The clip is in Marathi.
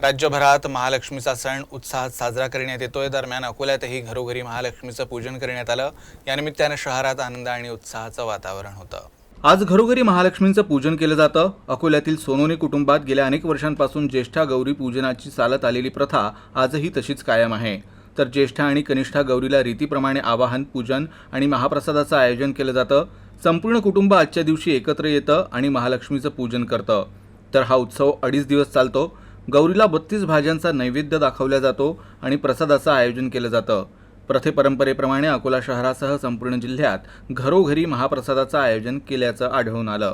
राज्यभरात महालक्ष्मीचा सण उत्साहात साजरा करण्यात येतोय। दरम्यान अकोल्यातही घरोघरी महालक्ष्मीचं पूजन करण्यात आलं। या निमित्ताने शहरात आनंद आणि उत्साहाचं वातावरण होतं। आज घरोघरी महालक्ष्मींचं पूजन केलं जातं। अकोल्यातील सोनोने कुटुंबात गेल्या अनेक वर्षांपासून ज्येष्ठा गौरी पूजनाची चालत आलेली प्रथा आजही तशीच कायम आहे। तर ज्येष्ठा आणि कनिष्ठा गौरीला रीतीप्रमाणे आवाहन, पूजन आणि महाप्रसादाचं आयोजन केलं जातं। संपूर्ण कुटुंब आजच्या दिवशी एकत्र येतं आणि महालक्ष्मीचं पूजन करतं। तर हा उत्सव 2.5 दिवस चालतो। गौरीला 32 भाज्यांचा नैवेद्य दाखवला जातो आणि प्रसादाचं आयोजन केलं जातं। प्रथे-परंपरेप्रमाणे अकोला शहरासह संपूर्ण जिल्ह्यात घरोघरी महाप्रसादाचं आयोजन केल्याचं आढळून आलं।